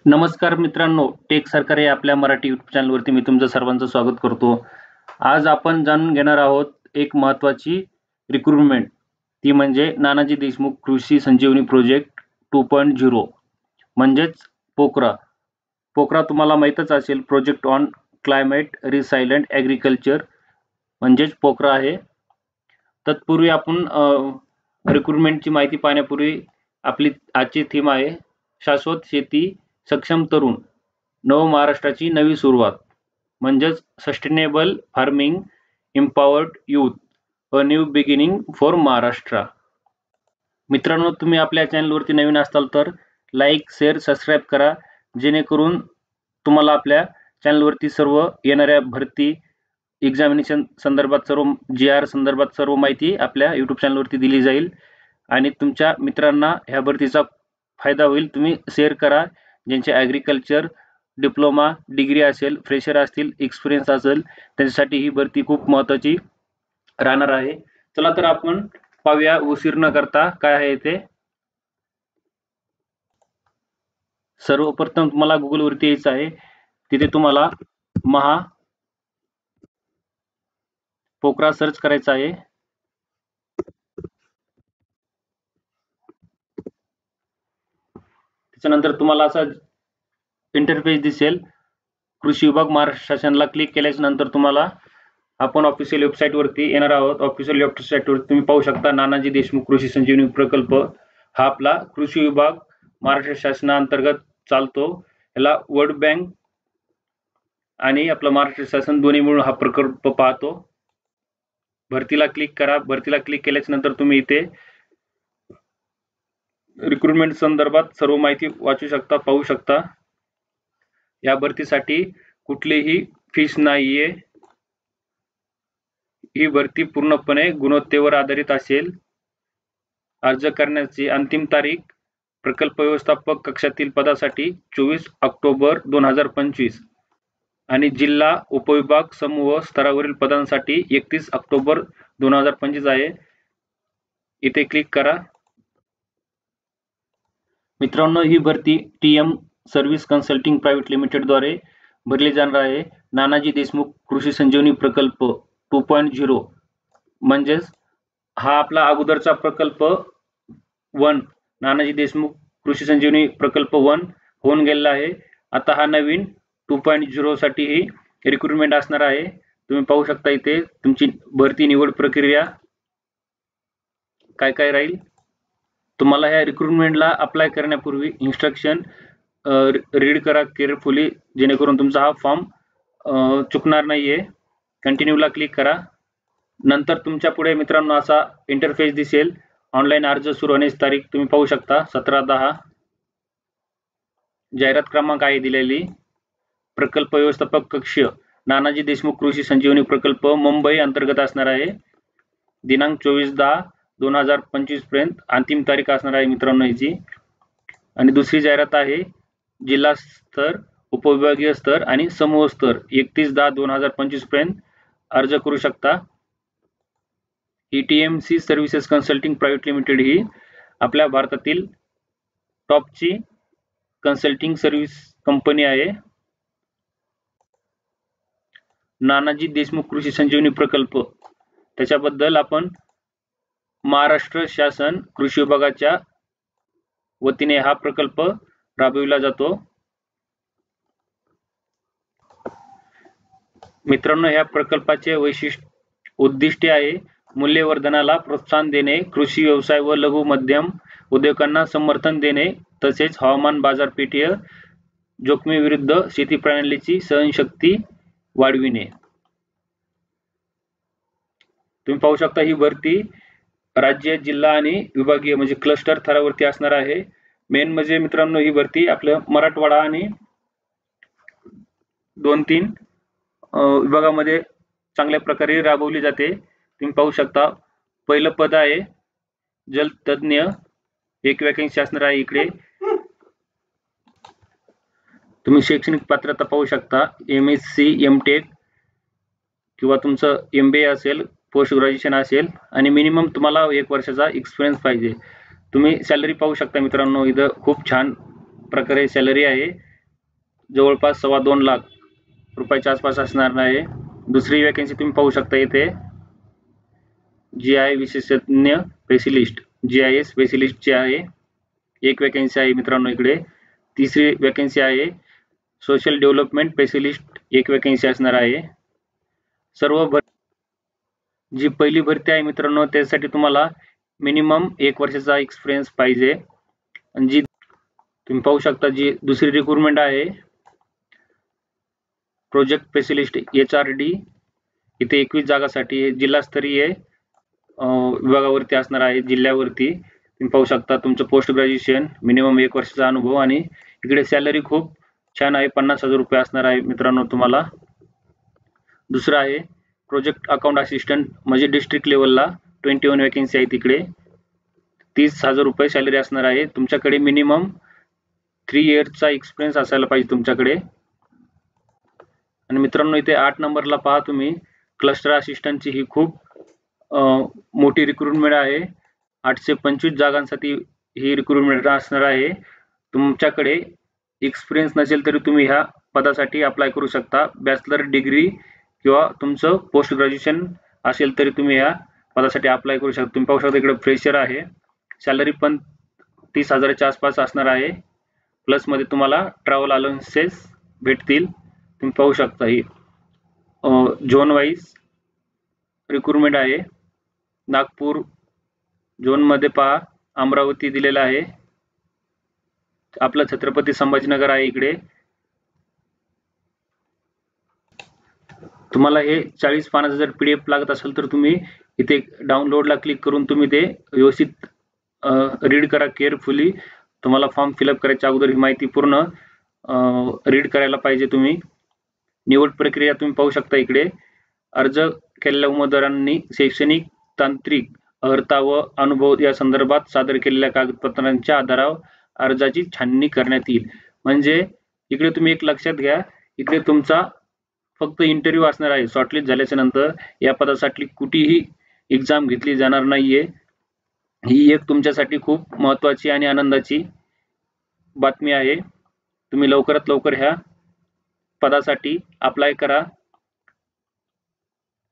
नमस्कार मित्रांनो, टेक सरकार या आपल्या मराठी यूट्यूब चॅनलवरती मी तुमचं सर्वांचं स्वागत करतो. आज आपण जाणून घेणार आहोत एक महत्त्वाची रिक्रुटमेंट, ती म्हणजे नानाजी देशमुख कृषी संजीवनी प्रोजेक्ट 2.0 म्हणजेच पोकरा. पोकरा तुम्हाला माहीतच असेल, प्रोजेक्ट ऑन क्लायमेट रिसायलेंट ॲग्रिकल्चर म्हणजेच पोकरा आहे. तत्पूर्वी आपण रिक्रुटमेंटची माहिती पाहण्यापूर्वी आपली आजची थीम आहे शाश्वत शेती सक्षम तरुण, नव महाराष्ट्राची नवी सुरुवात म्हणजेच sustainable farming empowered youth, a new beginning for Maharashtra. मित्रांनो, तुम्ही आपल्या चॅनलवरती नवीन असाल तर लाईक, शेअर, सबस्क्राईब करा, जेणेकरून तुम्हाला आपल्या चॅनलवरती सर्व येणाऱ्या भरती, एक्झामिनेशन संदर्भात सर्व GR संदर्भात सर्व माहिती आपल्या यूट्यूब चॅनलवरती दिली जाईल आणि तुमच्या मित्रांना ह्या भरतीचा फायदा होईल. तुम्ही शेअर करा. ज्यांचे ॲग्रिकल्चर डिप्लोमा डिग्री असेल, फ्रेशर असतील, एक्सपिरियन्स असेल, त्यांच्यासाठी ही भरती खूप महत्त्वाची राहणार आहे. चला तर आपण पाहूया उशीर न करता काय आहे ते. सर्वप्रथम तुम्हाला गुगलवरती यायचं आहे. तिथे तुम्हाला पोकरा सर्च करायचा आहे. त्याच्यानंतर तुम्हाला असा इंटरफेस दिसेल. कृषी विभाग महाराष्ट्र शासनाला क्लिक केल्याच्या नंतर तुम्हाला आपण ऑफिशियल वेबसाईटवरती येणार आहोत. ऑफिशियल वेबसाईटवरती तुम्ही पाहू शकता नानाजी देशमुख कृषी संजीवनी प्रकल्प हा आपला कृषी विभाग महाराष्ट्र शासनाअंतर्गत चालतो. याला वर्ल्ड बँक आणि आपलं महाराष्ट्र शासन दोन्ही मिळून हा प्रकल्प पाहतो. भरतीला क्लिक करा. भरतीला क्लिक केल्याच्या नंतर तुम्ही इथे रिक्रुटमेंट संदर्भात सर्व माहिती वाचू शकता, पाहू शकता. या भरतीसाठी कुठलीही फीस नाहीये. ही भरती पूर्णपणे गुणवत्तेवर आधारित असेल. अर्ज करण्याची अंतिम तारीख प्रकल्प व्यवस्थापक कक्षातील पदासाठी 24 ऑक्टोबर 2025 आणि जिल्हा उपविभाग समूह स्तरावरील पदांसाठी 31 ऑक्टोबर 2025 आहे. इथे क्लिक करा. मित्रांनो, ही भरती TM service consulting private limited द्वारे भरली जाणार आहे. नानाजी देशमुख कृषी संजीवनी प्रकल्प 2.0 म्हणजेच हा आपला अगोदरचा प्रकल्प 1 नानाजी देशमुख कृषी संजीवनी प्रकल्प 1 होऊन गेलेला आहे. आता हा नवीन 2.0 साठी ही रिक्रुटमेंट असणार आहे. तुम्ही पाहू शकता इथे तुमची भरती निवड प्रक्रिया काय काय राहील. तुम्हाला ह्या रिक्रुटमेंटला अप्लाय करण्यापूर्वी इन्स्ट्रक्शन रीड करा केअरफुली, जेणेकरून तुमचा हा फॉर्म चुकणार नाहीये. कंटिन्यूला क्लिक करा. नंतर तुमच्या पुढे मित्रांनो असा इंटरफेस दिसेल. ऑनलाईन अर्ज सुरू होण्याची तारीख तुम्ही पाहू शकता 17/10. जाहिरात क्रमांक आहे दिलेली. प्रकल्प व्यवस्थापक कक्ष नानाजी देशमुख कृषी संजीवनी प्रकल्प मुंबई अंतर्गत असणार आहे. दिनांक 24/10/2025 पर्यंत अंतिम तारीख असणार आहे मित्रांनो याची. आणि दुसरी जाहिरात आहे जिल्हा स्तर, उपविभागीय स्तर आणि समूह स्तर 31/10/2025 पर्यंत अर्ज करू शकता. TMC services consulting private limited ही आपल्या भारतातील टॉपची कन्सल्टिंग सर्व्हिस कंपनी आहे. नानाजी देशमुख कृषी संजीवनी प्रकल्प त्याच्याबद्दल आपण महाराष्ट्र शासन कृषी विभागाच्या वतीने हा प्रकल्प राबविला जातो. मित्रांनो, या प्रकल्पाचे उद्दिष्ट आहे मूल्यवर्धनाला प्रोत्साहन देणे, कृषी व्यवसाय व लघु मध्यम उद्योगांना समर्थन देणे, तसेच हवामान बाजारपेठीय जोखमीविरुद्ध शेती प्रणालीची सहनशक्ती वाढविणे. तुम्ही पाहू शकता ही भरती राज्य, जिल्हा आणि विभागीय म्हणजे क्लस्टर थरावरती असणार आहे. मेन म्हणजे मित्रांनो ही भरती आपल्या मराठवाडा आणि 2-3 विभागामध्ये चांगल्या प्रकारे राबवली जाते. तुम्ही पाहू शकता पहिलं पद आहे जलतज्ञ, एक वॅकन्सी असणार आहे इकडे. तुम्ही शैक्षणिक पात्रता पाहू शकता MSc MTech किंवा तुमचं MBA असेल, पोस्ट ग्रॅज्युएशन असेल आणि मिनिमम तुम्हाला 1 वर्षाचा एक्सपिरियन्स पाहिजे. तुम्ही सॅलरी पाहू शकता मित्रांनो, इथं खूप छान प्रकारे सॅलरी आहे. जवळपास 2.25 लाख रुपयाच्या आसपास असणार आहे. दुसरी वॅकन्सी तुम्ही पाहू शकता इथे GIS विशेषज्ञ स्पेशलिस्ट GIS स्पेशलिस्टची आहे, एक वॅकन्सी आहे मित्रांनो इकडे. तिसरी वॅकन्सी आहे सोशल डेव्हलपमेंट स्पेशलिस्ट, एक वॅकन्सी असणार आहे. सर्व जी पहिली भरती आहे मित्रांनो त्यासाठी तुम्हाला मिनिमम 1 वर्षाचा एक्सपिरियन्स पाहिजे. आणि जी तुम्ही पाहू शकता जी दुसरी रिक्रुटमेंट आहे प्रोजेक्ट स्पेशलिस्ट HRD, इथे 21 जागासाठी जिल्हास्तरीय विभागावरती असणार आहे, जिल्ह्यावरती. तुम्ही पाहू शकता तुमचं पोस्ट ग्रॅज्युएशन, मिनिमम 1 वर्षाचा अनुभव आणि इकडे सॅलरी खूप छान आहे, 50,000 रुपये असणार आहे मित्रांनो तुम्हाला. दुसरं आहे प्रोजेक्ट अकाउंट असिस्टंट म्हणजे डिस्ट्रिक्ट लेवलला 21 वॅकन्सी आहे, तिकडे 30,000 रुपये सॅलरी असणार आहे. तुमच्याकडे मिनिमम 3 इयर्सचा एक्सपिरियन्स असायला पाहिजे तुमच्याकडे. आणि मित्रांनो इथे 8 नंबरला पहा तुम्ही क्लस्टर असिस्टंटची ही खूप मोठी रिक्रुटमेंट आहे. 825 जागांसाठी ही रिक्रुटमेंट असणार आहे. तुमच्याकडे एक्सपिरियन्स नसेल तरी तुम्ही ह्या पदासाठी अप्लाय करू शकता. बॅचलर डिग्री किंवा तुमचं पोस्ट ग्रॅज्युएशन असेल तरी तुम्ही ह्या पदासाठी अप्लाय करू शकता. तुम्ही पाहू शकता इकडे फ्रेशर आहे, सॅलरी पण 30,000च्या आसपास असणार आहे. प्लस मध्ये तुम्हाला ट्रॅव्हल अलाउन्सेस भेटतील. तुम्ही पाहू शकता ही झोन वाईज रिक्रुटमेंट आहे. नागपूर झोन मध्ये पहा अमरावती दिलेला आहे, आपलं छत्रपती संभाजीनगर आहे इकडे. तुम्हाला हे 40 पानाचं जर PDF लागत असेल तर तुम्ही इथे डाउनलोडला क्लिक करून तुम्ही ते व्यवस्थित रीड करा केअरफुली. तुम्हाला फॉर्म फिलअप करायच्या अगोदर ही माहिती पूर्ण रीड करायला पाहिजे तुम्ही. निवड प्रक्रिया तुम्ही पाहू शकता इकडे. अर्ज केलेल्या उमेदवारांनी शैक्षणिक, तांत्रिक अर्हता व अनुभव या संदर्भात सादर केलेल्या कागदपत्रांच्या आधारावर अर्जाची छाननी करण्यात येईल. म्हणजे इकडे तुम्ही एक लक्षात घ्या, इकडे तुमचा फक्त इंटरव्ह्यू असणार आहे. शॉर्टलिस्ट झाल्याच्या नंतर या पदासाठी कुठेही एक्झाम घेतली जाणार नाहीये. ही एक तुमच्यासाठी खूप महत्त्वाची आणि आनंदाची बातमी आहे. तुम्ही लवकरात लवकर ह्या पदासाठी अप्लाय करा.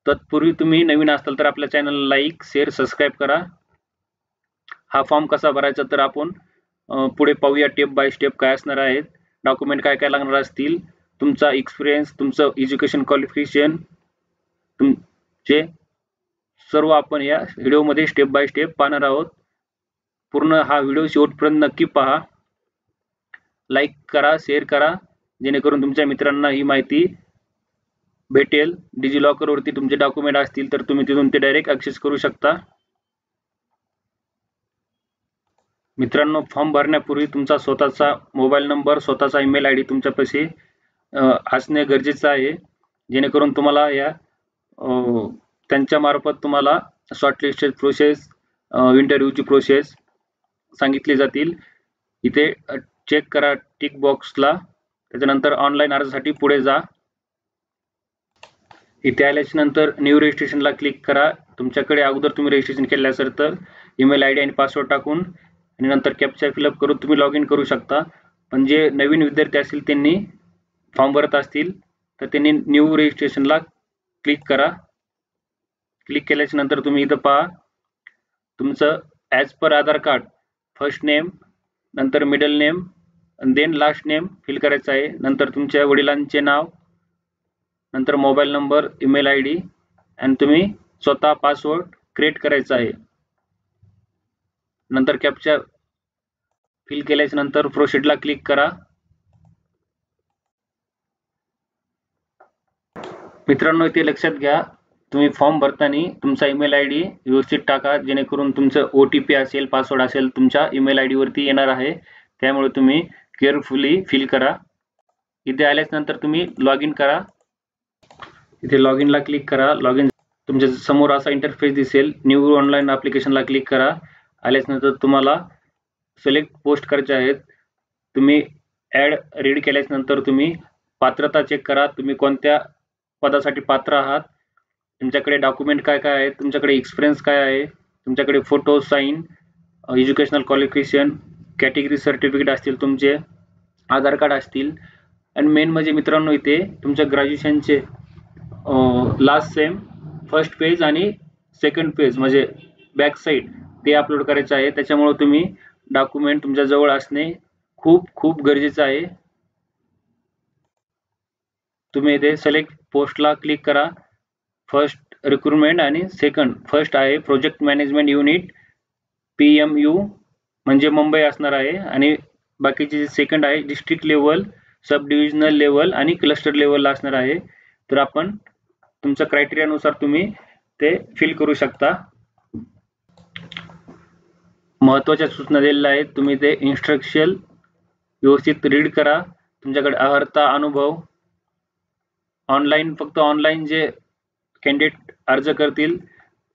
तत्पूर्वी तुम्ही नवीन असाल तर आपल्या चॅनलला लाईक, शेअर, सबस्क्राईब करा. हा फॉर्म कसा भरायचा तर आपण पुढे पाहूया स्टेप बाय स्टेप काय असणार आहेत, डॉक्युमेंट काय काय लागणार असतील, तुमचा एक्सपिरियन्स, तुमचं एज्युकेशन क्वालिफिकेशन, तुमचे सर्व आपण या व्हिडिओमध्ये स्टेप बाय स्टेप पाहणार आहोत. पूर्ण हा व्हिडिओ शेवटपर्यंत नक्की पहा. लाईक करा, शेअर करा, जेणेकरून तुमच्या मित्रांना ही माहिती भेटेल. डिजिलॉकर वरती तुमचे डॉक्युमेंट असतील तर तुम्ही तिथून ते डायरेक्ट ऍक्सेस करू शकता. मित्रांनो फॉर्म भरण्यापूर्वी तुमचा स्वतःचा मोबाईल नंबर, स्वतःचा ईमेल ID तुमच्यापाशी असणे गरजेचं आहे, जेणेकरून तुम्हाला या त्यांच्या मार्फत तुम्हाला शॉर्टलिस्टेड प्रोसेस, इंटरव्ह्यूची प्रोसेस सांगितली जातील. इथे चेक करा टिक बॉक्सला, त्याच्यानंतर ऑनलाईन अर्जासाठी पुढे जा. इथे आल्याच्या नंतर न्यू रजिस्ट्रेशनला क्लिक करा. तुमच्याकडे अगोदर तुम्ही रजिस्ट्रेशन केले असेल तर ईमेल ID आणि पासवर्ड टाकून आणि नंतर कॅप्चा फिलअप करून तुम्ही लॉग इन करू शकता. पण जे नवीन विद्यार्थी असतील त्यांनी फॉर्म भरत असतील तर त्यांनी न्यू रजिस्ट्रेशनला क्लिक करा. क्लिक केल्याच्या नंतर तुम्ही इथं पहा तुमचं ॲज पर आधार कार्ड फर्स्ट नेम, नंतर मिडल नेम आणि देन लास्ट नेम फिल करायचं आहे. नंतर तुमच्या वडिलांचे नाव, नंतर मोबाईल नंबर, ईमेल ID आणि तुम्ही स्वतः पासवर्ड क्रिएट करायचा आहे. नंतर कॅप्चा फिल केल्याच्या नंतर प्रोसीडला क्लिक करा. मित्रांनो इथे लक्षात घ्या, तुम्ही फॉर्म भरताना तुमचा ईमेल ID व्यवस्थित टाका, जेणेकरून तुमचं OTP असेल, पासवर्ड असेल तुमच्या ईमेल ID वरती येणार आहे. त्यामुळे तुम्ही केअरफुली फिल करा. इथे आल्याच्या नंतर तुम्ही लॉग इन करा. इथे लॉग इनला क्लिक करा. लॉग इन तुमच्या समोर असा इंटरफेस दिसेल. न्यू ऑनलाईन ॲप्लिकेशनला क्लिक करा. आल्याच्यानंतर तुम्हाला सिलेक्ट पोस्ट करायचे आहेत. तुम्ही ॲड रीड केल्याच्या नंतर तुम्ही पात्रता चेक करा, तुम्ही कोणत्या पदासाठी पात्र आहात, तुमच्याकडे डॉक्युमेंट काय काय आहेत, तुमच्याकडे एक्सपिरियन्स काय आहे, तुमच्याकडे photo, sign, educational qualification, category certificate असतील, तुमचे आधार कार्ड असतील, आणि मेन म्हणजे मित्रांनो इथे तुमच्या ग्रॅज्युएशनचे लास्ट सेम फर्स्ट पेज आणि सेकंड पेज म्हणजे बॅक साईड ते अपलोड करायचं आहे. त्याच्यामुळे तुम्ही डॉक्युमेंट तुमच्या जवळ असणे खूप खूप गरजेचं आहे. तुम्ही इथे सिलेक्ट पोस्टला क्लिक करा. फर्स्ट रिक्रुटमेंट आणि सेकंड फर्स्ट आहे प्रोजेक्ट मॅनेजमेंट युनिट PMU म्हणजे मुंबई असणार आहे आणि बाकीचे सेकंड आहे डिस्ट्रिक्ट लेवल, सब डिव्हिजनल लेवल आणि क्लस्टर लेवलला असणार आहे. तर आपण तुमच्या क्रायटेरियानुसार तुम्ही ते फिल करू शकता. महत्त्वाच्या सूचना दिलेल्या आहेत. तुम्ही ते इन्स्ट्रक्शन व्यवस्थित रीड करा. तुमच्याकडे अर्हता अनुभव फक्त ऑनलाईन जे कॅन्डिडेट अर्ज करतील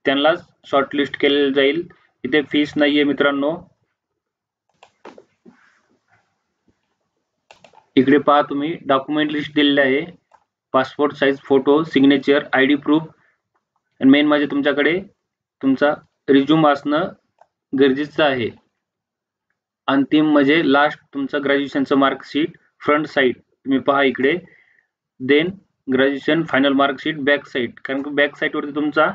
त्यांनाच शॉर्टलिस्ट केले जाईल. इथे फीस नाहीये मित्रांनो. इकडे पहा तुम्ही डॉक्युमेंट लिस्ट दिलेली आहे. Passport size photo, signature, ID proof आणि मेन म्हणजे तुमच्याकडे तुमचा रिझ्यूम असणं गरजेचं आहे. अंतिम म्हणजे लास्ट तुमचं ग्रॅज्युएशनचं मार्कशीट फ्रंट साईड तुम्ही पहा इकडे. Then graduation final marksheet back side, कारण की बॅक साईडवरती तुमचा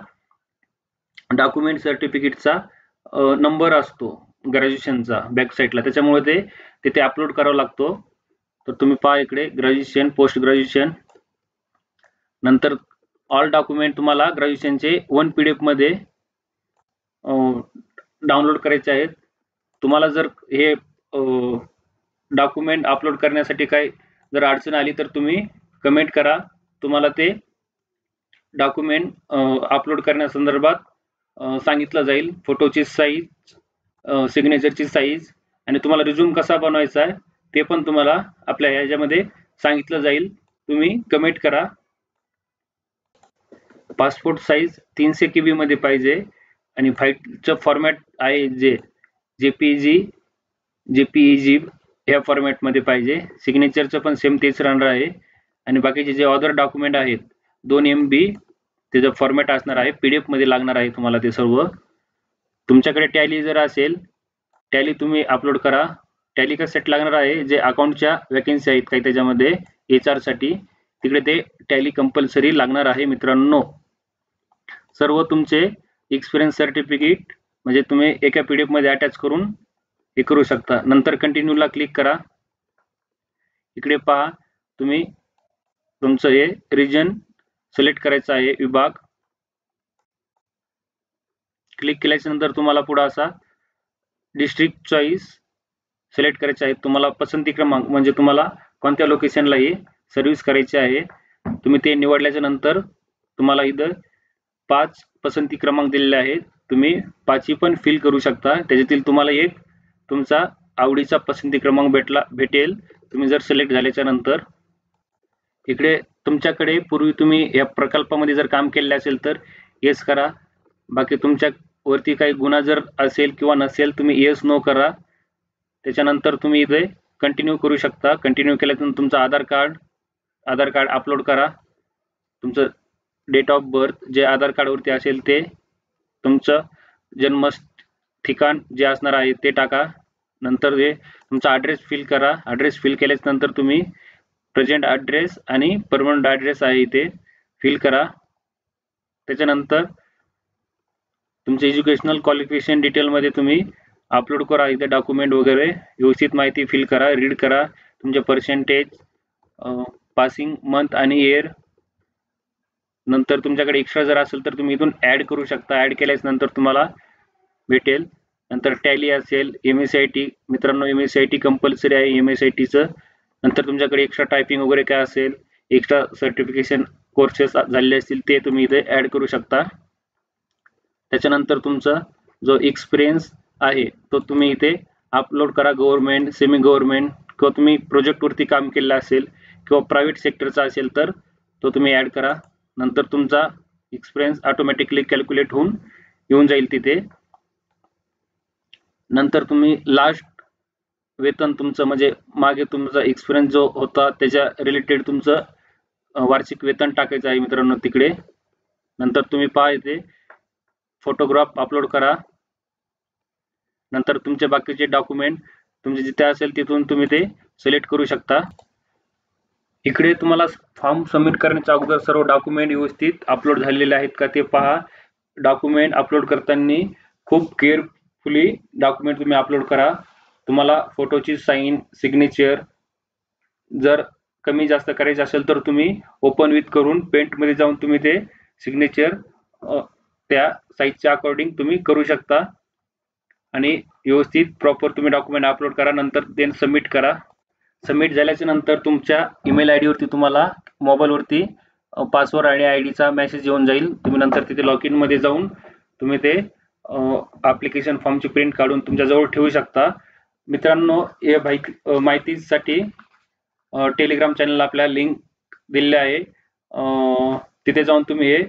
डॉक्युमेंट सर्टिफिकेटचा नंबर असतो ग्रॅज्युएशनचा बॅक साईडला, त्याच्यामुळे ते तिथे अपलोड करावा लागतो. तर तुम्ही पहा इकडे ग्रॅज्युएशन, पोस्ट ग्रॅज्युएशन, नंतर ऑल डॉक्युमेंट तुम्हाला ग्रॅज्युएशनचे 1 PDF मध्ये डाउनलोड करायचे आहेत. तुम्हाला जर हे डॉक्युमेंट अपलोड करण्यासाठी काही जर अडचण आली तर तुम्ही कमेंट करा. तुम्हाला ते डॉक्युमेंट अपलोड करण्यासंदर्भात सांगितलं जाईल. फोटोची साईज, सिग्नेचरची साईज आणि तुम्हाला रिझ्यूम कसा बनवायचा आहे ते पण तुम्हाला आपल्या ह्याच्यामध्ये सांगितलं जाईल. तुम्ही कमेंट करा. पासपोर्ट साईज 300 KB मध्ये पाहिजे आणि फाईलचं फॉर्मॅट आहे जे JPEG ह्या फॉर्मॅटमध्ये पाहिजे. सिग्नेचरचं पण सेम तेच राहणार आहे आणि बाकीचे जे अदर डॉक्युमेंट आहेत 2 MB त्याचं फॉर्मॅट असणार आहे. PDF मध्ये लागणार आहे तुम्हाला ते सर्व. तुमच्याकडे टॅली जर असेल, टॅली तुम्ही अपलोड करा. टॅली कशासाठी लागणार आहे, जे अकाउंटच्या वॅकन्सी आहेत काही त्याच्यामध्ये HR साठी, तिकडे ते टॅली कंपल्सरी लागणार आहे मित्रांनो. सर्व तुमचे एक्सपिरियन्स सर्टिफिकेट म्हणजे तुम्ही एका PDF मध्ये अटॅच करून हे करू शकता. नंतर कंटिन्यूला क्लिक करा. इकडे पहा तुम्ही तुमचं हे रिजन सिलेक्ट करायचं आहे, विभाग. क्लिक केल्याच्या नंतर तुम्हाला पुढे असा डिस्ट्रिक्ट चॉईस सिलेक्ट करायचे आहे. तुम्हाला पसंती क्रमांक म्हणजे तुम्हाला कोणत्या लोकेशनला ही सर्व्हिस करायची आहे. तुम्ही ते निवडल्याच्या नंतर तुम्हाला इथं 5 पसंती क्रमांक दिलेले आहेत. तुम्ही 5ही पण फिल करू शकता. त्याच्यातील तुम्हाला एक तुमचा आवडीचा पसंती क्रमांक भेटेल तुम्ही जर सिलेक्ट झाल्याच्या नंतर. इकडे तुमच्याकडे पूर्वी तुम्ही या प्रकल्पामध्ये जर काम केले असेल तर येस करा. बाकी तुमच्या वरती काही गुन्हा जर असेल किंवा नसेल तुम्ही येस नो करा. त्याच्यानंतर तुम्ही इथे कंटिन्यू करू शकता. कंटिन्यू केल्यानंतर तुमचं आधार कार्ड अपलोड करा. तुमचं डेट ऑफ बर्थ जे आधार कार्डवरती असेल ते, तुमचं जन्म ठिकाण जे असणार आहे ते टाका. नंतर हे तुमचा ॲड्रेस फिल करा. ॲड्रेस फिल केल्याच्या नंतर तुम्ही प्रेझेंट ॲड्रेस आणि परमनंट ॲड्रेस आहे इथे फिल करा. त्याच्यानंतर तुमचे एज्युकेशनल क्वालिफिकेशन डिटेलमध्ये तुम्ही अपलोड करा. इथे डॉक्युमेंट वगैरे व्यवस्थित माहिती फिल करा, रीड करा. तुमचे पर्सेंटेज, पासिंग मंथ आणि इयर. नंतर तुमच्याकडे एक्स्ट्रा जर असेल तर तुम्ही इथून ॲड करू शकता. ॲड केल्याच्या नंतर तुम्हाला भेटेल. नंतर टॅली असेल, MSIT मित्रांनो, MSIT कंपल्सरी आहे MSITचं. नंतर तुमच्याकडे एक्स्ट्रा टायपिंग वगैरे काय असेल, एक्स्ट्रा सर्टिफिकेशन कोर्सेस झालेले असतील ते तुम्ही इथे ॲड करू शकता. त्याच्यानंतर तुमचा जो एक्सपिरियन्स आहे तो तुम्ही इथे अपलोड करा. गव्हर्नमेंट, सेमी गव्हर्नमेंट किंवा तुम्ही प्रोजेक्टवरती काम केलं असेल किंवा प्रायव्हेट सेक्टरचा असेल तर तो तुम्ही ॲड करा. नंतर तुमचा एक्सपिरियन्स ऑटोमॅटिकली कॅल्क्युलेट होऊन येऊन जाईल तिथे. नंतर तुम्ही लास्ट वेतन तुमचं म्हणजे मागे तुमचा एक्सपिरियन्स जो होता त्याच्या रिलेटेड तुमचं वार्षिक वेतन टाकायचं आहे मित्रांनो तिकडे. नंतर तुम्ही पहा इथे फोटोग्राफ अपलोड करा. नंतर तुमचे बाकीचे डॉक्युमेंट तुमचे जिथे असेल तिथून तुम्ही ते सिलेक्ट करू शकता. इकडे तुम्हाला फॉर्म सबमिट करण्याच्या अगोदर सर्व डॉक्युमेंट व्यवस्थित अपलोड झालेले आहेत का ते पहा. डॉक्युमेंट अपलोड करताना खूप केअरफुली डॉक्युमेंट तुम्ही अपलोड करा. तुम्हाला फोटोची साईन, सिग्नेचर जर कमी जास्त करायचे असेल तर तुम्ही ओपन विथ करून पेंटमध्ये जाऊन तुम्ही ते सिग्नेचर त्या साईजच्या अकॉर्डिंग तुम्ही करू शकता. आणि व्यवस्थित प्रॉपर तुम्ही डॉक्युमेंट अपलोड करा. नंतर ते सबमिट करा. सबमिट झाल्याच्या नंतर तुमच्या ईमेल आय डीवरती तुम्हाला मोबाईलवरती पासवर्ड आणि आय डीचा मेसेज येऊन जाईल. तुम्ही नंतर तिथे लॉग इनमध्ये जाऊन तुम्ही ते ॲप्लिकेशन फॉर्मची प्रिंट काढून तुमच्याजवळ ठेवू शकता. मित्रांनो, या माहितीसाठी टेलिग्राम चॅनल आपल्या लिंक दिलेले आहे. तिथे जाऊन तुम्ही हे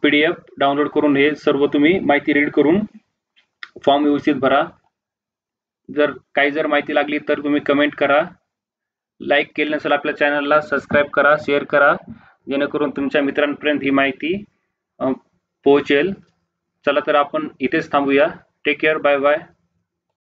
PDF डाउनलोड करून हे सर्व तुम्ही माहिती रीड करून फॉर्म व्यवस्थित भरा. जर माहिती लागली तर तुम्ही कमेंट करा. लाईक केलं नसेल आपल्या चॅनलला सबस्क्राईब करा, शेअर करा, जेणेकरून तुमच्या मित्रांपर्यंत ही माहिती पोहोचेल. चला तर आपण इथेच थांबूया. Take care. Bye bye.